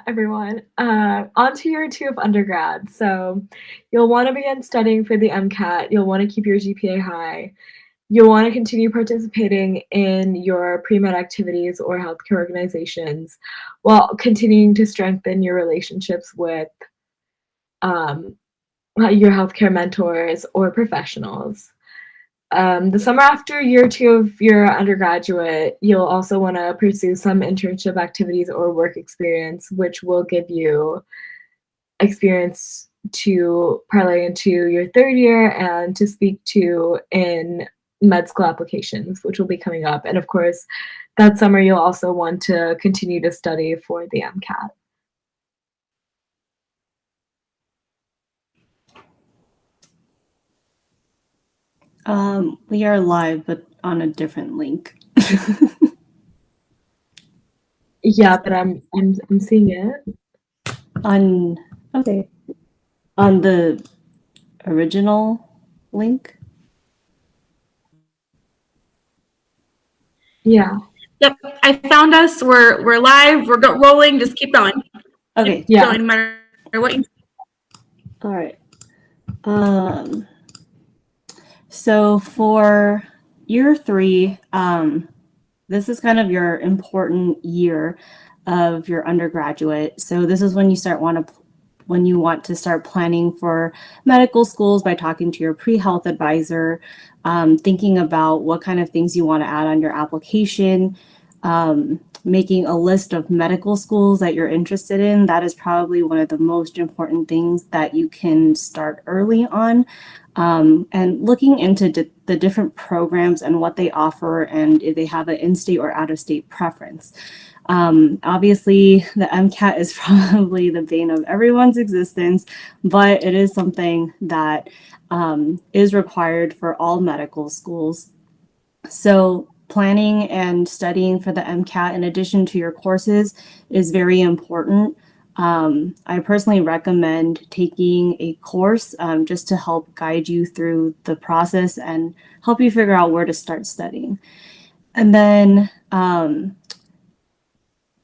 Everyone. On to year 2 of undergrad. So you'll want to begin studying for the MCAT. You'll want to keep your GPA high. You'll want to continue participating in your pre-med activities or healthcare organizations while continuing to strengthen your relationships with um, your healthcare mentors or professionals. The summer after year 2 of your undergraduate, you'll also want to pursue some internship activities or work experience, which will give you experience to parlay into your third year and to speak to in med school applications, which will be coming up. And of course, that summer, you'll also want to continue to study for the MCAT. We are live, but on a different link. Yeah, but I'm seeing it on the original link. Yeah. Yep, I found us. We're live. We're rolling. Just keep going. Okay. Keep going, no matter what you. All right. So for year 3, this is kind of your important year of your undergraduate. So this is when you want to start planning for medical schools by talking to your pre-health advisor, thinking about what kind of things you want to add on your application, making a list of medical schools that you're interested in. That is probably one of the most important things that you can start early on. And looking into the different programs and what they offer and if they have an in-state or out-of-state preference. Obviously, the MCAT is probably the bane of everyone's existence, but it is something that is required for all medical schools. So planning and studying for the MCAT in addition to your courses is very important. I personally recommend taking a course just to help guide you through the process and help you figure out where to start studying. And then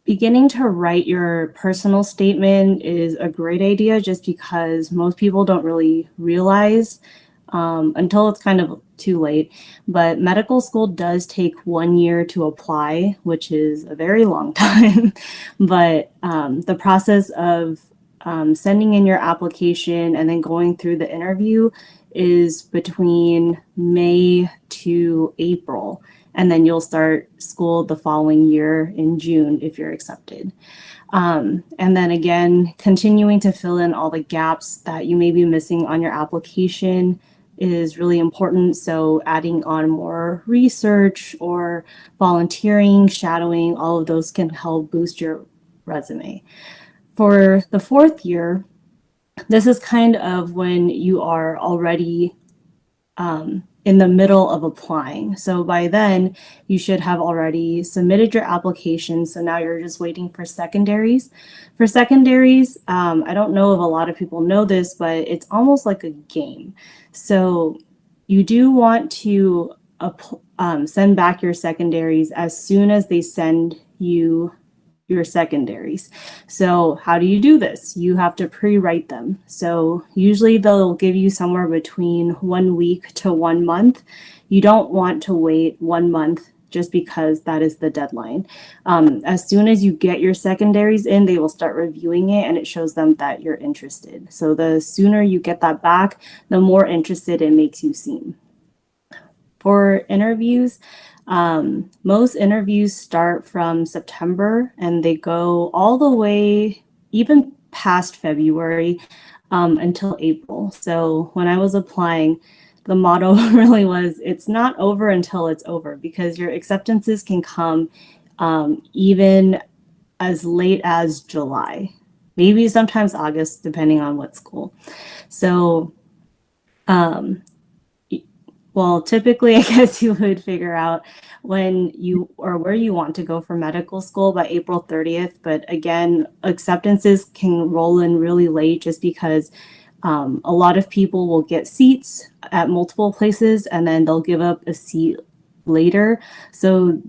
beginning to write your personal statement is a great idea just because most people don't really realize until it's kind of too late. But medical school does take 1 year to apply, which is a very long time. But the process of sending in your application and then going through the interview is between May to April. And then you'll start school the following year in June if you're accepted. And then again, continuing to fill in all the gaps that you may be missing on your application is really important. So adding on more research or volunteering, shadowing, all of those can help boost your resume. For the 4th year, this is kind of when you are already in the middle of applying. So by then you should have already submitted your application. So now you're just waiting for secondaries. For secondaries, I don't know if a lot of people know this, but it's almost like a game. So you do want to send back your secondaries as soon as they send you your secondaries. So how do you do this? You have to pre-write them. So usually they'll give you somewhere between 1 week to 1 month. You don't want to wait 1 month just because that is the deadline. As soon as you get your secondaries in, they will start reviewing it and it shows them that you're interested. So the sooner you get that back, the more interested it makes you seem. For interviews, most interviews start from September and they go all the way even past February until April. So when I was applying, the motto really was, it's not over until it's over, because your acceptances can come even as late as July, maybe sometimes August, depending on what school. So well, typically, I guess you would figure out when you or where you want to go for medical school by April 30th. But again, acceptances can roll in really late just because a lot of people will get seats at multiple places and then they'll give up a seat later. So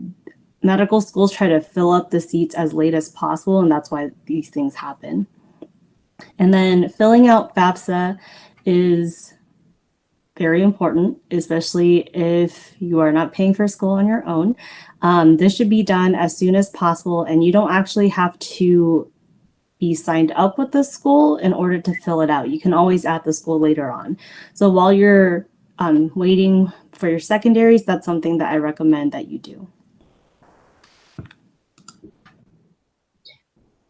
medical schools try to fill up the seats as late as possible, and that's why these things happen. And then filling out FAFSA is very important, especially if you are not paying for school on your own. This should be done as soon as possible, and you don't actually have to be signed up with the school in order to fill it out. You can always add the school later on. So while you're waiting for your secondaries, that's something that I recommend that you do.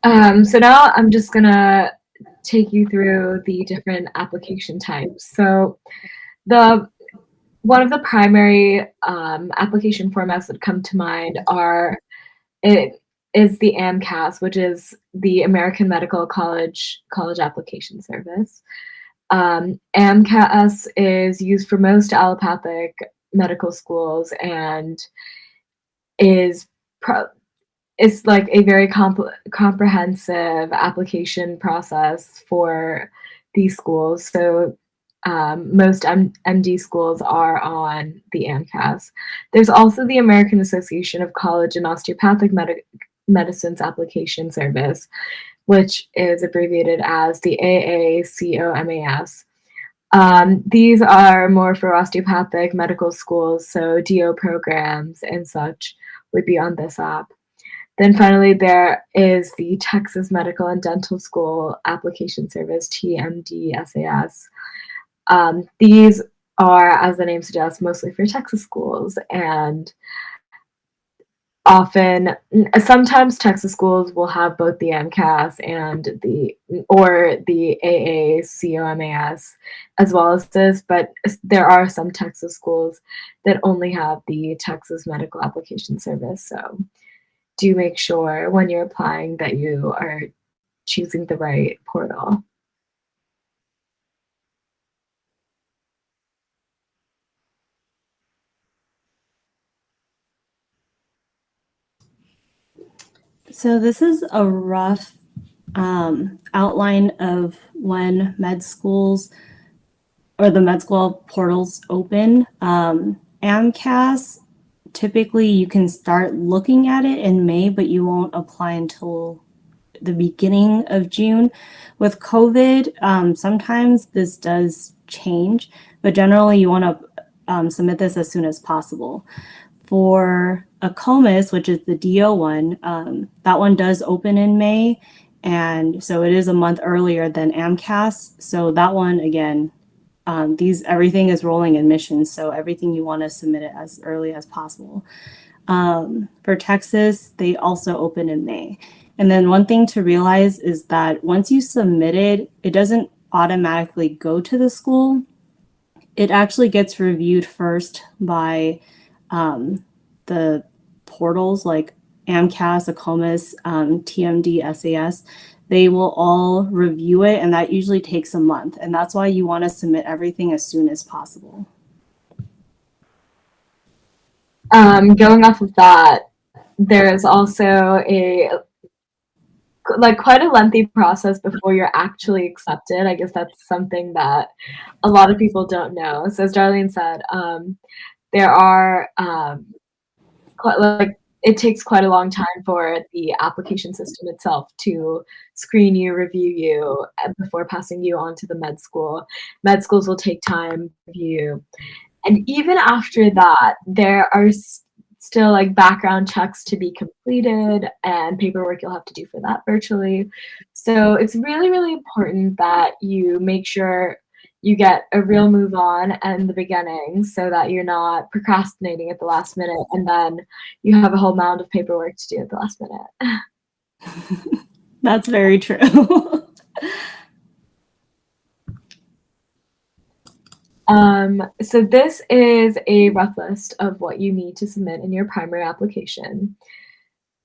So now I'm just gonna take you through the different application types. So one of the primary application formats that come to mind is the AMCAS, which is the American Medical College Application Service. AMCAS is used for most allopathic medical schools and is like a very comprehensive application process for these schools. So most MD schools are on the AMCAS. There's also the American Association of College and Osteopathic Medicine's application service, which is abbreviated as the AACOMAS. These are more for osteopathic medical schools, so DO programs and such would be on this app. Then finally, there is the Texas Medical and Dental School Application Service, TMD-SAS. These are, as the name suggests, mostly for Texas schools, and sometimes Texas schools will have both the AMCAS and the AACOMAS as well as this, but there are some Texas schools that only have the Texas Medical Application Service. So do make sure when you're applying that you are choosing the right portal. So this is a rough outline of when med schools or the med school portals open. AMCAS, typically you can start looking at it in May, but you won't apply until the beginning of June. With COVID, sometimes this does change, but generally you want to submit this as soon as possible. For ACOMAS, which is the DO one, that one does open in May, and so it is a month earlier than AMCAS. So that one, again, everything is rolling admissions, so everything you want to submit it as early as possible. For Texas, they also open in May. And then one thing to realize is that once you submit it, it doesn't automatically go to the school. It actually gets reviewed first by the portals like AMCAS, ACOMAS, TMD-SAS. They will all review it, and that usually takes a month. And that's why you want to submit everything as soon as possible. Going off of that, there is also quite a lengthy process before you're actually accepted. I guess that's something that a lot of people don't know. So as Darlene said, there are it takes quite a long time for the application system itself to screen you, review you before passing you on to the med school. Med schools will take time to review. And even after that, there are still like background checks to be completed and paperwork you'll have to do for that virtually. So it's really, really important that you make sure you get a real move on in the beginning so that you're not procrastinating at the last minute and then you have a whole mound of paperwork to do at the last minute. That's very true. So this is a rough list of what you need to submit in your primary application.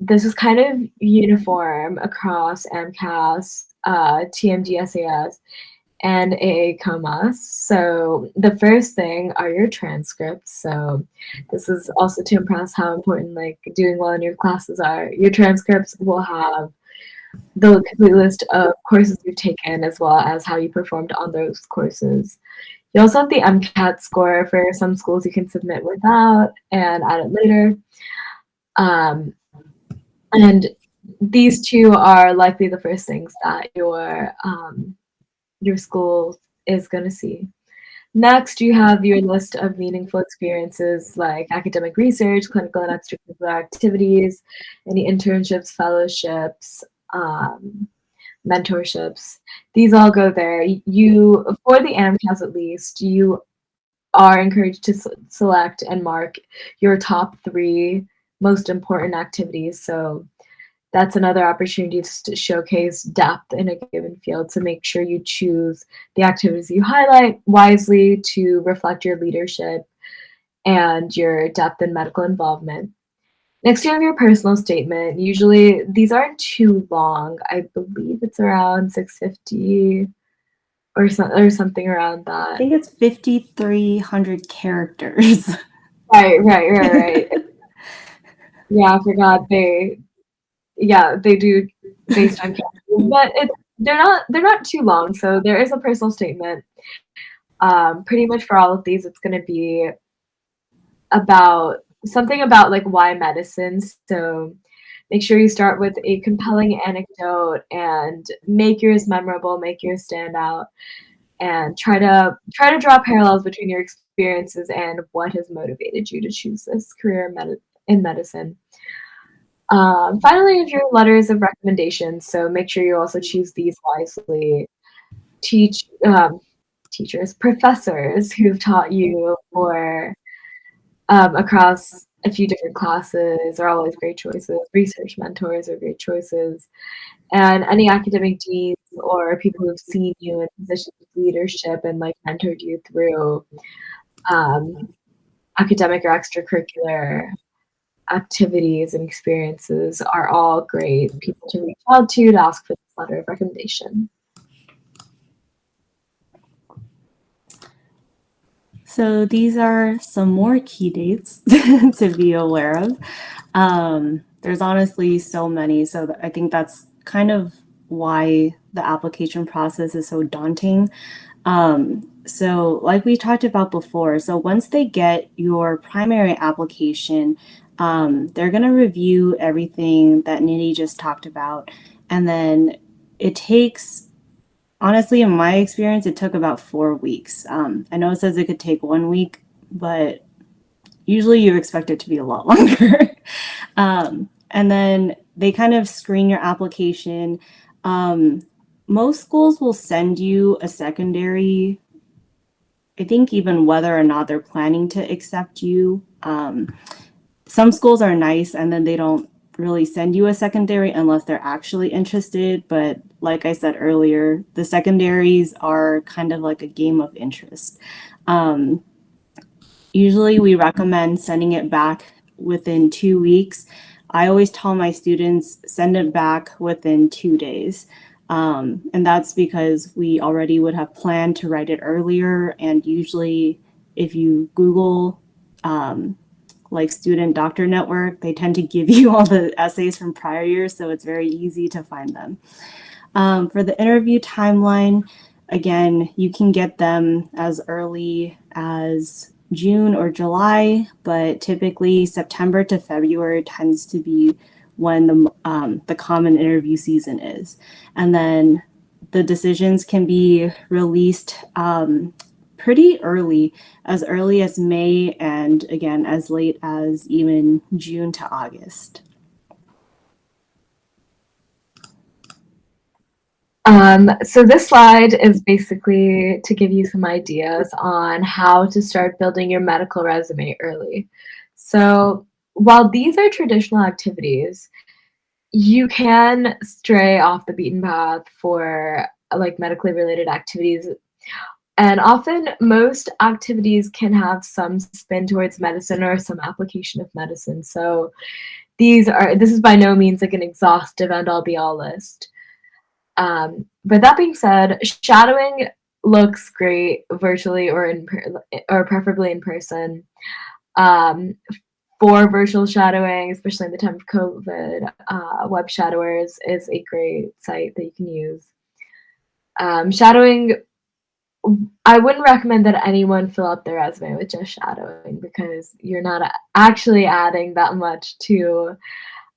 This is kind of uniform across AMCAS, TMD-SAS, and AACOMAS. So the first thing are your transcripts. So this is also to impress how important like doing well in your classes are. Your transcripts will have the complete list of courses you've taken as well as how you performed on those courses. You also have the MCAT score. For some schools you can submit without and add it later. And these two are likely the first things that your school is going to see. Next, you have your list of meaningful experiences like academic research, clinical and extracurricular activities, any internships, fellowships, mentorships. These all go there. For the AMCAS at least, you are encouraged to select and mark your top 3 most important activities. So that's another opportunity to showcase depth in a given field. So make sure you choose the activities you highlight wisely to reflect your leadership and your depth in medical involvement. Next, you have your personal statement. Usually, these aren't too long. I believe it's around 650 or something around I that. think it's 5,300 characters. Right. Yeah, I forgot they do based on characters, but they're not too long. So there is a personal statement. Pretty much for all of these, it's going to be about something about like why medicine. So make sure you start with a compelling anecdote and make yours memorable, make yours stand out, and try to draw parallels between your experiences and what has motivated you to choose this career in medicine. Finally, your letters of recommendation. So make sure you also choose these wisely. Teachers, professors who've taught you for across a few different classes are always great choices. Research mentors are great choices. And any academic deans or people who've seen you in positions of leadership and like mentored you through academic or extracurricular activities and experiences are all great people to reach out to ask for this letter of recommendation. So these are some more key dates to be aware of. There's honestly so many, so I think that's kind of why the application process is so daunting. So like we talked about before, so once they get your primary application, they're going to review everything that Nidhi just talked about. And then it takes, honestly, in my experience, it took about 4 weeks. I know it says it could take 1 week, but usually you expect it to be a lot longer. And then they kind of screen your application. Most schools will send you a secondary, I think even whether or not they're planning to accept you. Some schools are nice and then they don't really send you a secondary unless they're actually interested. But like I said earlier, the secondaries are kind of like a game of interest. Usually we recommend sending it back within 2 weeks. I always tell my students, send it back within 2 days. And that's because we already would have planned to write it earlier. And usually if you Google like Student Doctor Network, they tend to give you all the essays from prior years, so it's very easy to find them. For the interview timeline, again, you can get them as early as June or July, but typically September to February tends to be when the common interview season is. And then the decisions can be released pretty early as May, and again, as late as even June to August. So this slide is basically to give you some ideas on how to start building your medical resume early. So while these are traditional activities, you can stray off the beaten path for like medically related activities. And often most activities can have some spin towards medicine or some application of medicine. So this is by no means like an exhaustive end all be all list. But that being said, shadowing looks great virtually or preferably in person. For virtual shadowing, especially in the time of COVID, Web Shadowers is a great site that you can use. Shadowing I wouldn't recommend that anyone fill out their resume with just shadowing because you're not actually adding that much to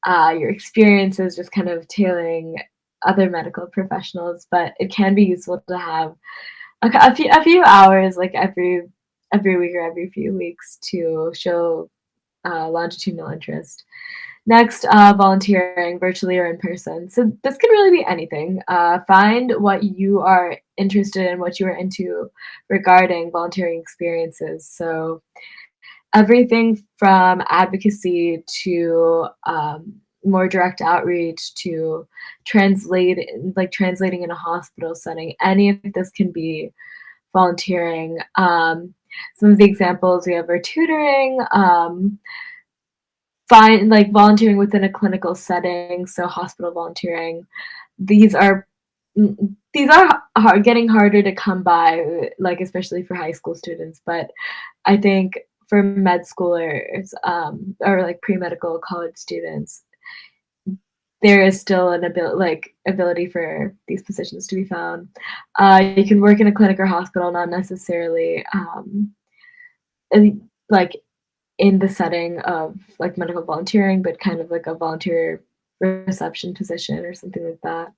your experiences, just kind of tailing other medical professionals. But it can be useful to have a few hours, like every week or every few weeks, to show longitudinal interest. Next, volunteering virtually or in person. So this can really be anything. Find what you are interested in, what you are into regarding volunteering experiences. So everything from advocacy to more direct outreach to translating in a hospital setting. Any of this can be volunteering. Some of the examples we have are tutoring, volunteering within a clinical setting, so hospital volunteering. These are getting harder to come by, like especially for high school students. But I think for med schoolers or like pre-medical college students, there is still an ability for these positions to be found. You can work in a clinic or hospital, not necessarily like in the setting of like medical volunteering, but kind of like a volunteer reception position or something like that.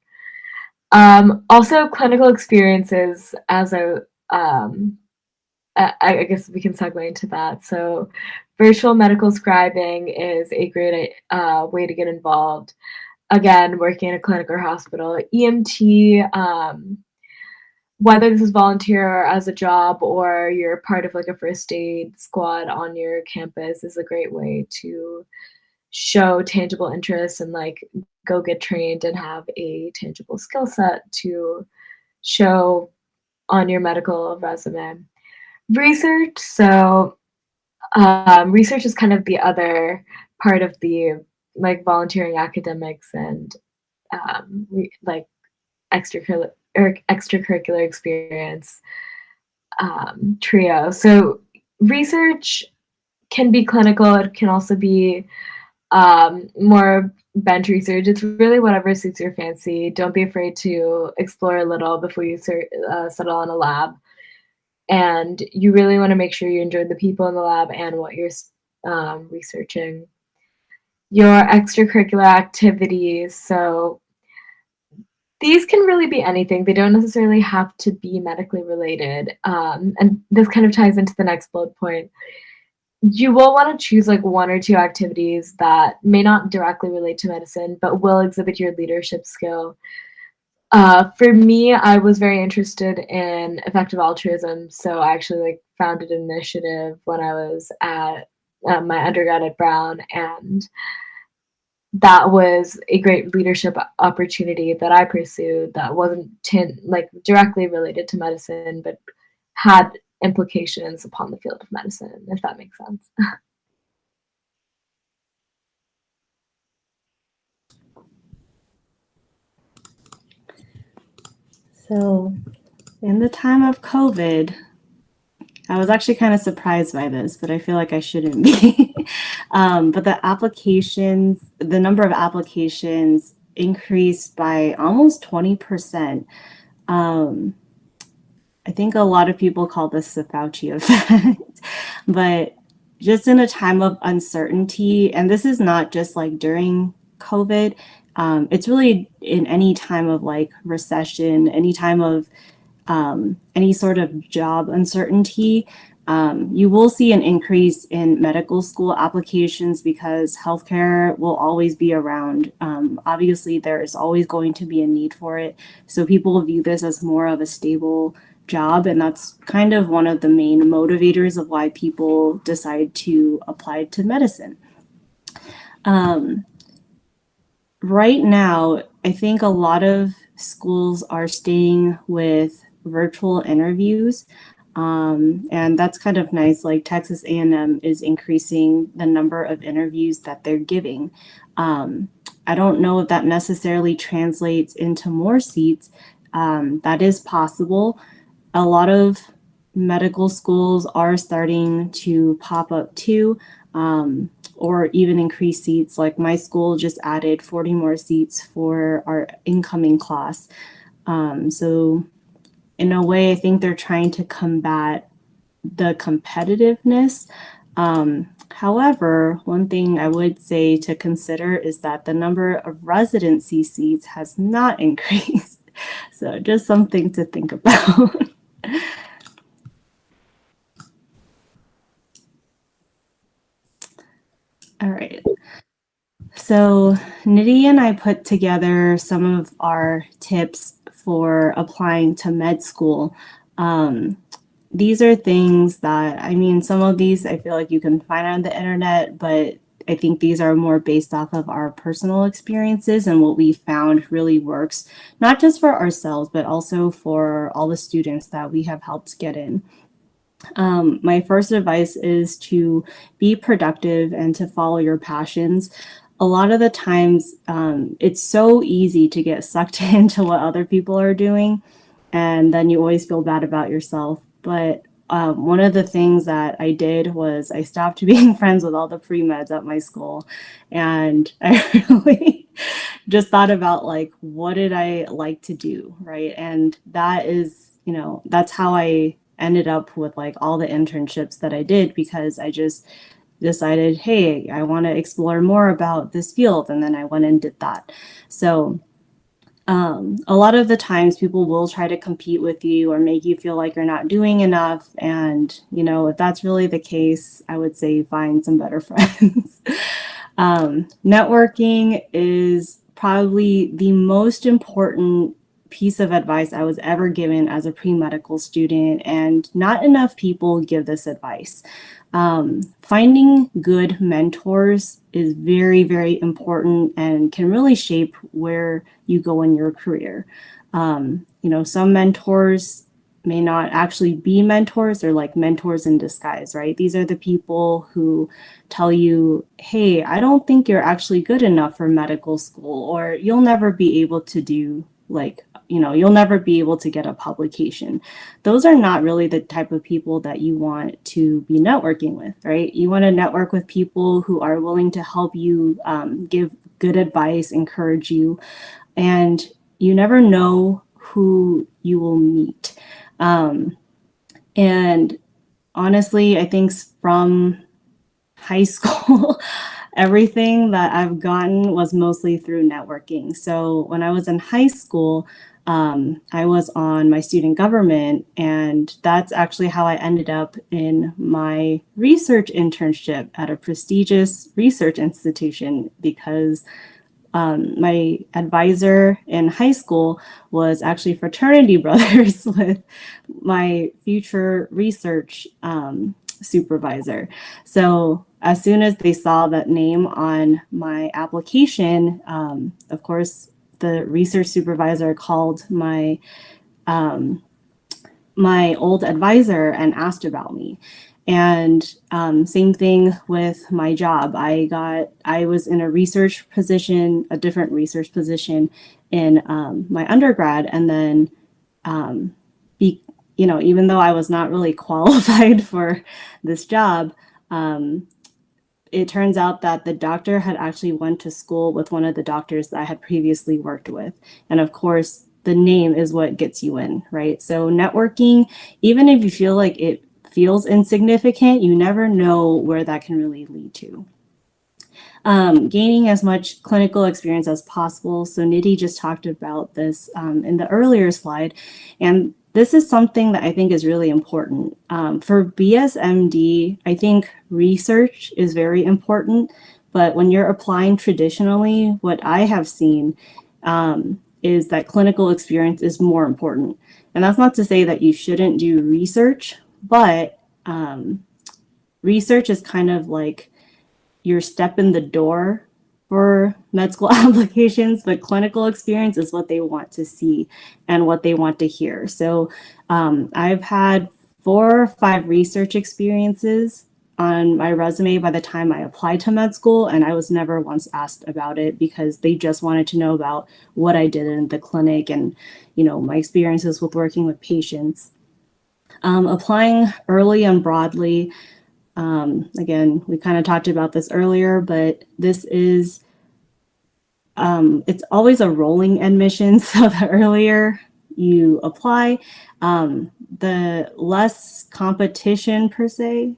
Also, clinical experiences as I guess we can segue into that. So, virtual medical scribing is a great way to get involved. Again, working in a clinic or hospital, EMT, whether this is volunteer or as a job or you're part of like a first aid squad on your campus, is a great way to show tangible interest and like go get trained and have a tangible skill set to show on your medical resume. Research. So research is kind of the other part of the like volunteering academics and like extracurricular experience trio. So research can be clinical. It can also be more bench research. It's really whatever suits your fancy. Don't be afraid to explore a little before you settle on a lab. And you really want to make sure you enjoy the people in the lab and what you're researching. Your extracurricular activities. So these can really be anything. They don't necessarily have to be medically related. And this kind of ties into the next bullet point. You will want to choose like one or two activities that may not directly relate to medicine, but will exhibit your leadership skill. For me, I was very interested in effective altruism, so I actually like founded an initiative when I was at my undergrad at Brown, and that was a great leadership opportunity that I pursued that wasn't directly related to medicine, but had implications upon the field of medicine, if that makes sense. So, in the time of COVID, I was actually kind of surprised by this, but I feel like I shouldn't be. But the number of applications increased by almost 20%. I think a lot of people call this the Fauci effect, but just in a time of uncertainty, and this is not just like during COVID, it's really in any time of like recession, any time of any sort of job uncertainty, you will see an increase in medical school applications because healthcare will always be around. Obviously, there is always going to be a need for it. So people view this as more of a stable job, and that's kind of one of the main motivators of why people decide to apply to medicine. Right now, I think a lot of schools are staying with virtual interviews, and that's kind of nice. Like Texas A&M is increasing the number of interviews that they're giving. I don't know if that necessarily translates into more seats. That is possible. A lot of medical schools are starting to pop up too, or even increase seats. Like my school just added 40 more seats for our incoming class. So in a way, I think they're trying to combat the competitiveness. However, one thing I would say to consider is that the number of residency seats has not increased. So just something to think about. All right. So Nidhi and I put together some of our tips for applying to med school. These are things that, I mean, some of these I feel like you can find on the internet, but I think these are more based off of our personal experiences and what we found really works, not just for ourselves, but also for all the students that we have helped get in. My first advice is to be productive and to follow your passions. A lot of the times, it's so easy to get sucked into what other people are doing, and then you always feel bad about yourself. But one of the things that I did was I stopped being friends with all the pre-meds at my school, and I really just thought about like, what did I like to do, right? And that is, you know, that's how I ended up with like all the internships that I did, because I just decided, hey, I want to explore more about this field, and then I went and did that. So a lot of the times people will try to compete with you or make you feel like you're not doing enough. And, you know, if that's really the case, I would say find some better friends. Networking is probably the most important piece of advice I was ever given as a pre-medical student, and not enough people give this advice. Finding good mentors is very, very important and can really shape where you go in your career. You know, some mentors may not actually be mentors, they're like mentors in disguise, right? These are the people who tell you, hey, I don't think you're actually good enough for medical school, or you'll never be able to do like, you know, you'll never be able to get a publication. Those are not really the type of people that you want to be networking with, right? You want to network with people who are willing to help you, give good advice, encourage you, and you never know who you will meet. And honestly, I think from high school, everything that I've gotten was mostly through networking. So when I was in high school, I was on my student government, and that's actually how I ended up in my research internship at a prestigious research institution, because my advisor in high school was actually fraternity brothers with my future research supervisor. So as soon as they saw that name on my application, of course, the research supervisor called my my old advisor and asked about me. And same thing with my job. I was in a research position, a different research position in my undergrad, and then you know, even though I was not really qualified for this job, it turns out that the doctor had actually went to school with one of the doctors that I had previously worked with. And of course, the name is what gets you in, right? So networking, even if you feel like it feels insignificant, you never know where that can really lead to. Gaining as much clinical experience as possible. So Nidhi just talked about this in the earlier slide, and this is something that I think is really important. For BSMD, I think research is very important, but when you're applying traditionally, what I have seen is that clinical experience is more important. And that's not to say that you shouldn't do research, but research is kind of like your step in the door for med school applications, but clinical experience is what they want to see and what they want to hear. So I've had 4 or 5 research experiences on my resume by the time I applied to med school, and I was never once asked about it, because they just wanted to know about what I did in the clinic and, you know, my experiences with working with patients. Applying early and broadly. Again, we kind of talked about this earlier, but this is, it's always a rolling admission. So the earlier you apply, the less competition per se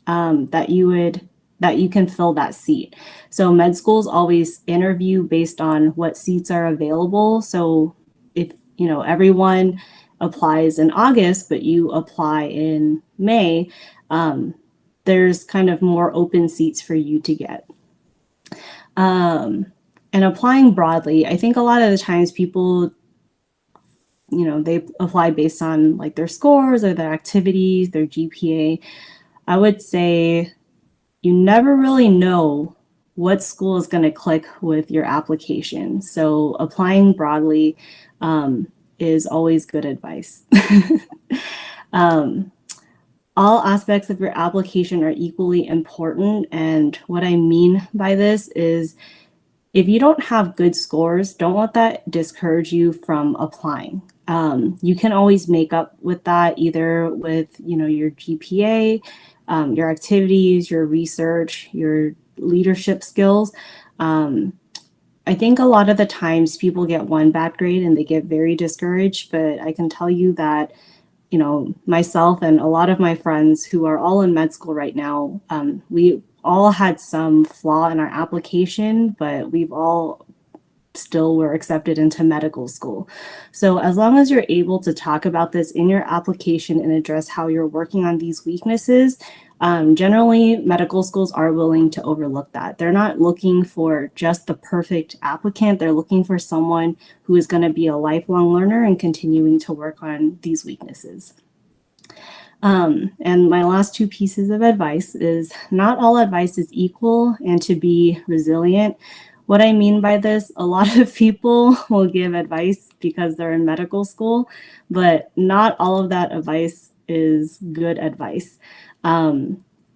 that you can fill that seat. So med schools always interview based on what seats are available. So if everyone applies in August, but you apply in May, there's kind of more open seats for you to get. And applying broadly, I think a lot of the times people, they apply based on like their scores or their activities, their GPA. I would say you never really know what school is going to click with your application. So applying broadly is always good advice. All aspects of your application are equally important. And what I mean by this is if you don't have good scores, don't let that discourage you from applying. You can always make up with that either with your GPA, your activities, your research, your leadership skills. I think a lot of the times people get one bad grade and they get very discouraged, but I can tell you that myself and a lot of my friends who are all in med school right now, we all had some flaw in our application, but we've all still were accepted into medical school. So as long as you're able to talk about this in your application and address how you're working on these weaknesses, generally medical schools are willing to overlook that. They're not looking for just the perfect applicant. They're looking for someone who is going to be a lifelong learner and continuing to work on these weaknesses. And my last two pieces of advice is not all advice is equal and to be resilient. What I mean by this, a lot of people will give advice because they're in medical school, but not all of that advice is good advice.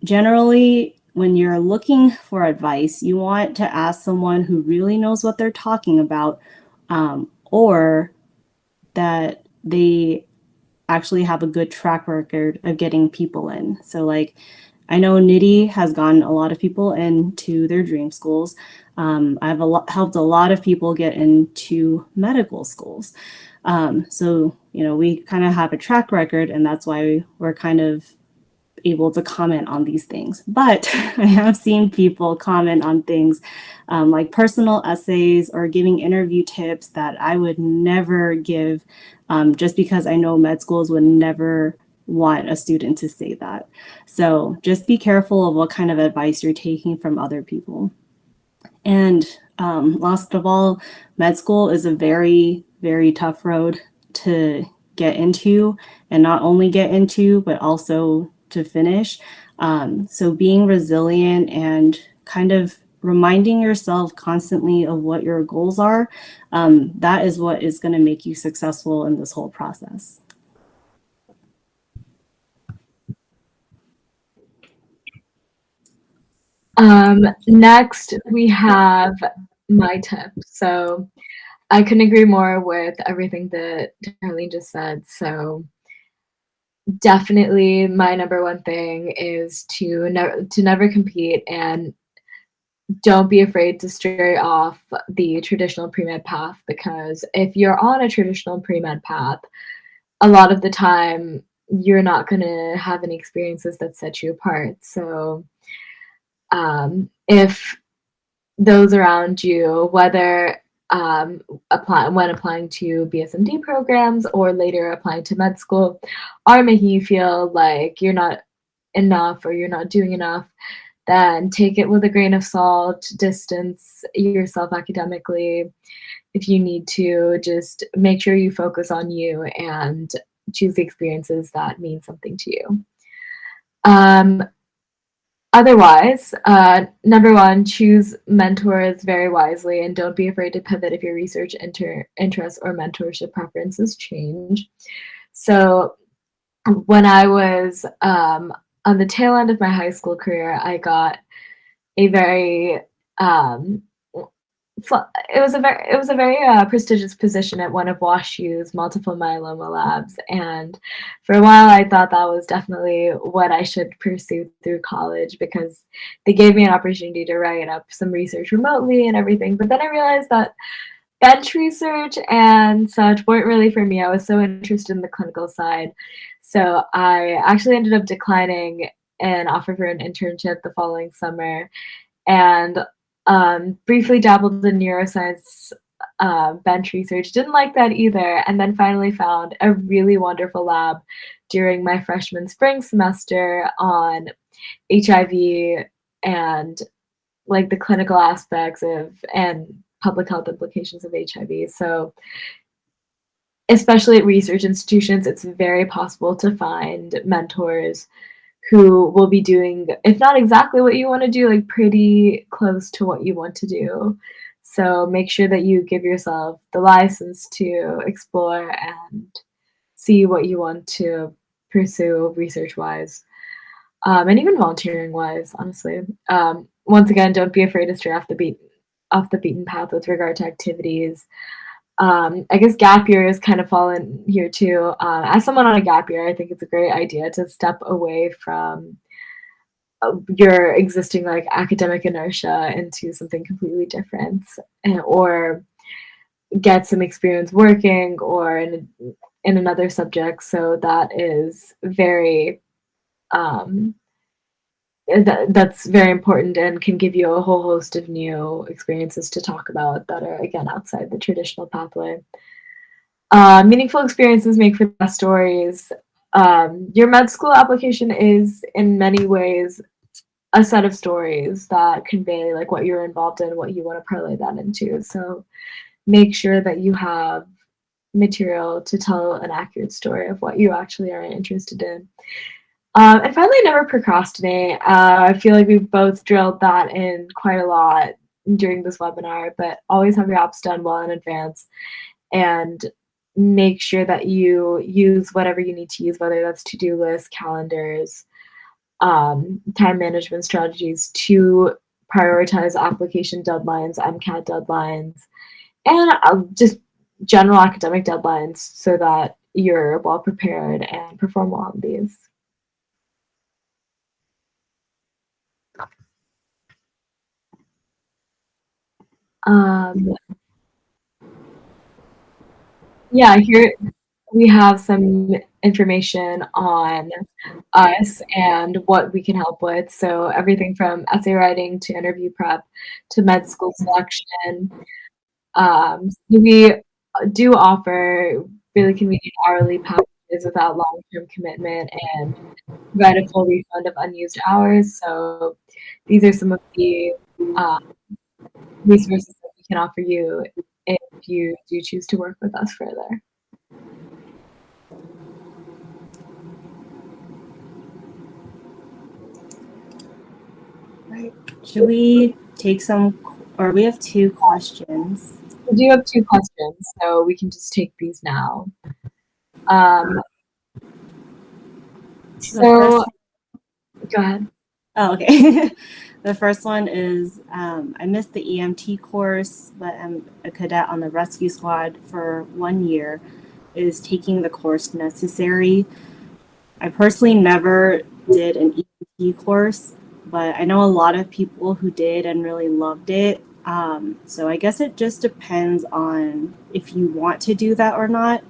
Generally, when you're looking for advice, you want to ask someone who really knows what they're talking about, or that they actually have a good track record of getting people in. So like, I know NITI has gotten a lot of people into their dream schools. I've helped a lot of people get into medical schools. So, we kind of have a track record, and that's why we're kind of able to comment on these things. But I have seen people comment on things like personal essays or giving interview tips that I would never give, just because I know med schools would never want a student to say that. So just be careful of what kind of advice you're taking from other people. And last of all, med school is a very, very tough road to get into, and not only get into, but also to finish. So being resilient and kind of reminding yourself constantly of what your goals are, that is what is going to make you successful in this whole process. Next, we have my tip. So I couldn't agree more with everything that Darlene just said. So definitely my number one thing is to never compete, and don't be afraid to stray off the traditional pre-med path, because if you're on a traditional pre-med path, a lot of the time you're not going to have any experiences that set you apart. So if those around you, whether when applying to BSMD programs or later applying to med school, are making you feel like you're not enough or you're not doing enough, then take it with a grain of salt, distance yourself academically. If you need to, just make sure you focus on you and choose the experiences that mean something to you. Otherwise, number one, choose mentors very wisely, and don't be afraid to pivot if your research interests or mentorship preferences change. So when I was on the tail end of my high school career, I got a very it was a very prestigious position at one of WashU's multiple myeloma labs, and for a while I thought that was definitely what I should pursue through college, because they gave me an opportunity to write up some research remotely and everything. But then I realized that bench research and such weren't really for me. I was so interested in the clinical side. So I actually ended up declining an offer for an internship the following summer and briefly dabbled in neuroscience bench research. Didn't like that either. And then finally found a really wonderful lab during my freshman spring semester on HIV and like the clinical aspects of and public health implications of HIV. So, especially at research institutions, it's very possible to find mentors who will be doing, if not exactly what you want to do, like pretty close to what you want to do. So, make sure that you give yourself the license to explore and see what you want to pursue research wise. And even volunteering wise, honestly. Once again, don't be afraid to stray off the beaten path with regard to activities. I guess gap years kind of fall in here too. As someone on a gap year, I think it's a great idea to step away from your existing like academic inertia into something completely different, or get some experience working or in another subject. So that is very that's very important and can give you a whole host of new experiences to talk about that are again outside the traditional pathway. Meaningful experiences make for the best stories. Your med school application is in many ways a set of stories that convey like what you're involved in, what you want to parlay that into. So make sure that you have material to tell an accurate story of what you actually are interested in. And finally, never procrastinate. I feel like we've both drilled that in quite a lot during this webinar, but always have your apps done well in advance and make sure that you use whatever you need to use, whether that's to-do lists, calendars, time management strategies to prioritize application deadlines, MCAT deadlines, and just general academic deadlines so that you're well prepared and perform well on these. Yeah, here we have some information on us and what we can help with. So everything from essay writing to interview prep to med school selection. We do offer really convenient hourly packages without long-term commitment and provide a full refund of unused hours. So these are some of the resources that we can offer you if you do choose to work with us further. Right. Should we take some, or we have 2 questions. We do have 2 questions, so we can just take these now. So, go ahead. Oh, okay. The first one is, I missed the EMT course, but I'm a cadet on the rescue squad for 1 year. Is taking the course necessary? I personally never did an EMT course, but I know a lot of people who did and really loved it. So I guess it just depends on if you want to do that or not.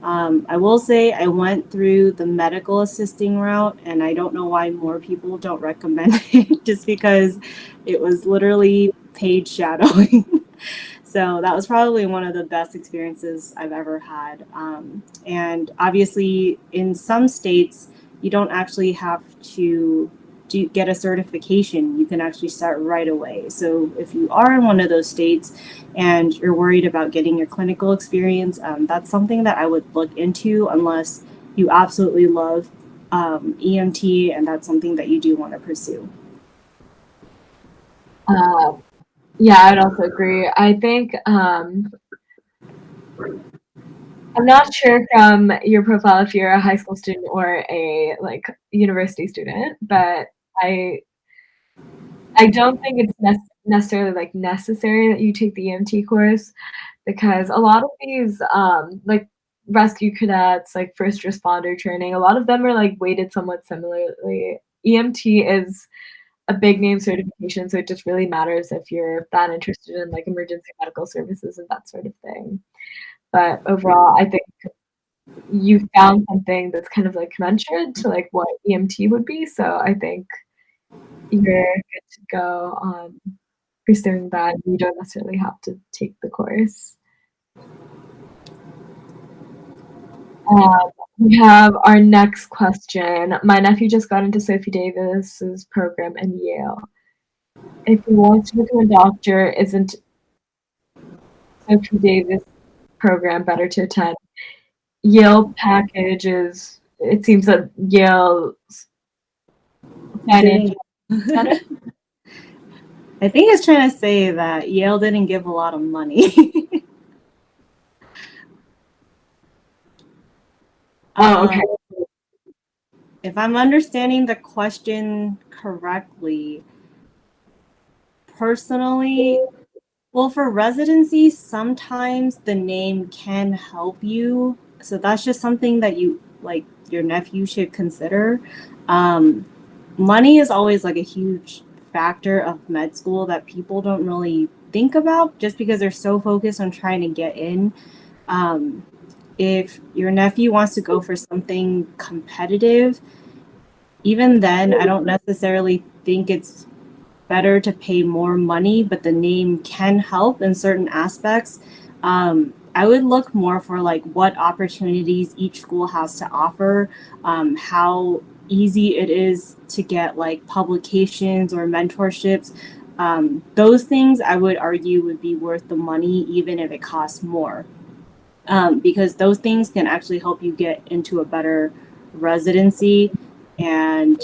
I will say I went through the medical assisting route, and I don't know why more people don't recommend it, just because it was literally paid shadowing. So that was probably one of the best experiences I've ever had. And obviously, in some states, you don't actually have to get a certification. You can actually start right away. So if you are in one of those states and you're worried about getting your clinical experience, that's something that I would look into unless you absolutely love EMT and that's something that you do want to pursue. Yeah, I'd also agree. I think I'm not sure from your profile if you're a high school student or a like university student, but I don't think it's necessarily like necessary that you take the EMT course because a lot of these like rescue cadets, like first responder training, a lot of them are like weighted somewhat similarly. EMT is a big name certification, so it just really matters if you're that interested in like emergency medical services and that sort of thing. But overall, I think you found something that's kind of like commensurate to like what EMT would be. So I think you're good to go on pursuing that. You don't necessarily have to take the course. We have our next question. My nephew just got into Sophie Davis's program in Yale. If he wants to become a doctor, isn't Sophie Davis program better to attend? Yale packages, it seems that Yale's financial center. I think it's trying to say that Yale didn't give a lot of money. Okay. If I'm understanding the question correctly, personally, well, for residency, sometimes the name can help you. So that's just something that you, like, your nephew should consider. Money is always like a huge factor of med school that people don't really think about just because they're so focused on trying to get in. If your nephew wants to go for something competitive, even then, I don't necessarily think it's better to pay more money, but the name can help in certain aspects. I would look more for like what opportunities each school has to offer, how easy it is to get like publications or mentorships. Those things I would argue would be worth the money, even if it costs more. Because those things can actually help you get into a better residency. And,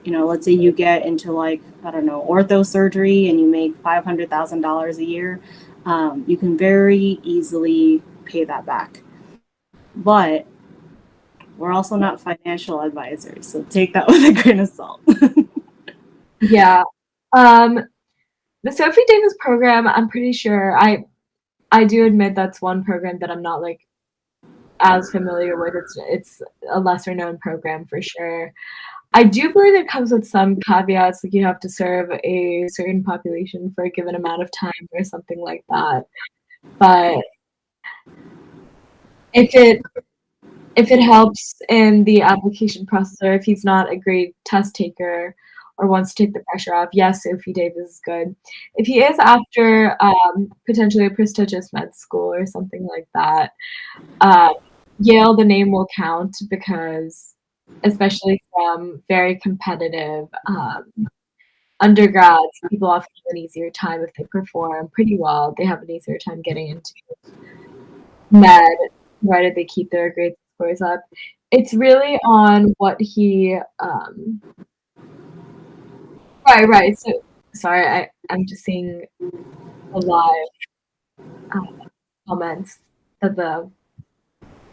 you know, let's say you get into like, I don't know, ortho surgery and you make $500,000 a year, you can very easily pay that back. But we're also not financial advisors, so take that with a grain of salt. Yeah. The Sophie Davis program, I'm pretty sure I do admit that's one program that I'm not like as familiar with. It's a lesser known program for sure. I do believe it comes with some caveats, like you have to serve a certain population for a given amount of time or something like that. But if it helps in the application process, or if he's not a great test taker or wants to take the pressure off, yes, Sophie Davis is good. If he is after potentially a prestigious med school or something like that, Yale, the name will count because, especially from very competitive undergrads, people often have an easier time if they perform pretty well. They have an easier time getting into med, provided they keep their grade scores up. It's really on what he right. So sorry, I'm just seeing the live comments that the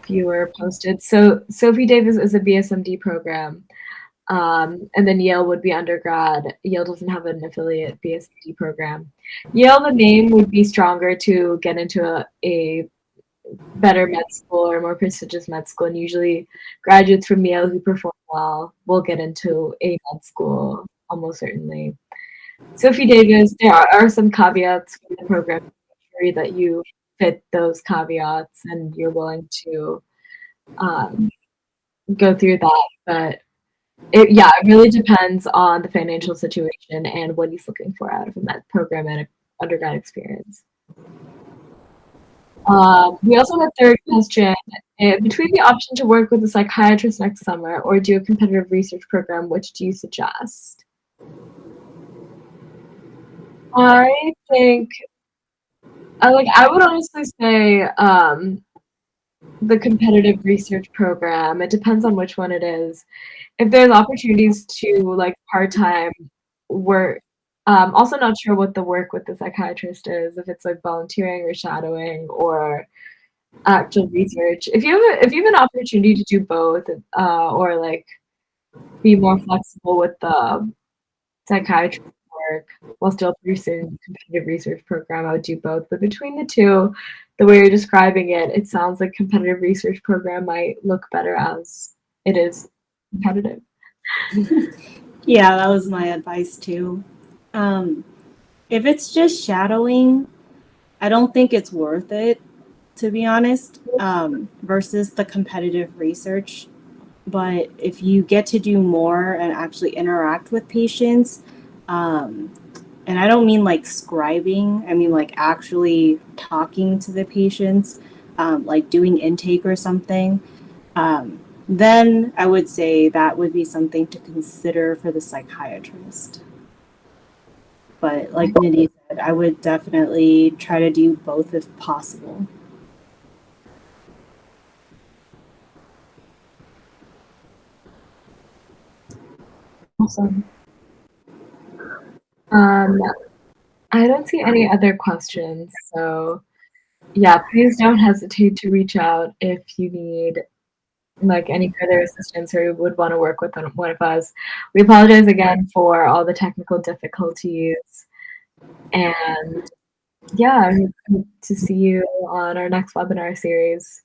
viewer posted. So Sophie Davis is a BSMD program. And then Yale would be undergrad. Yale doesn't have an affiliate BSMD program. Yale, the name would be stronger to get into a better med school or more prestigious med school. And usually graduates from Yale who perform well will get into a med school almost certainly. Sophie Davis, there are some caveats for the program. Make sure that you fit those caveats and you're willing to go through that. But it really depends on the financial situation and what he's looking for out of a med program and an undergrad experience. We also have a third question. Between the option to work with a psychiatrist next summer or do a competitive research program, which do you suggest? I think, I would honestly say the competitive research program. It depends on which one it is. If there's opportunities to like part-time work, also not sure what the work with the psychiatrist is, if it's like volunteering or shadowing or actual research. If you have an opportunity to do both, or like be more flexible with the psychiatry work while still pursuing competitive research program, I would do both. But between the two, the way you're describing it, it sounds like competitive research program might look better as it is competitive. Yeah, that was my advice too. If it's just shadowing, I don't think it's worth it, to be honest, versus the competitive research. But if you get to do more and actually interact with patients, and I don't mean like scribing, I mean like actually talking to the patients, like doing intake or something, then I would say that would be something to consider for the psychiatrist. But like Nidhi said, I would definitely try to do both if possible. Awesome. Um, I don't see any other questions, so yeah, please don't hesitate to reach out if you need like any further assistance or you would want to work with one of us. We apologize again for all the technical difficulties, and yeah, I hope to see you on our next webinar series.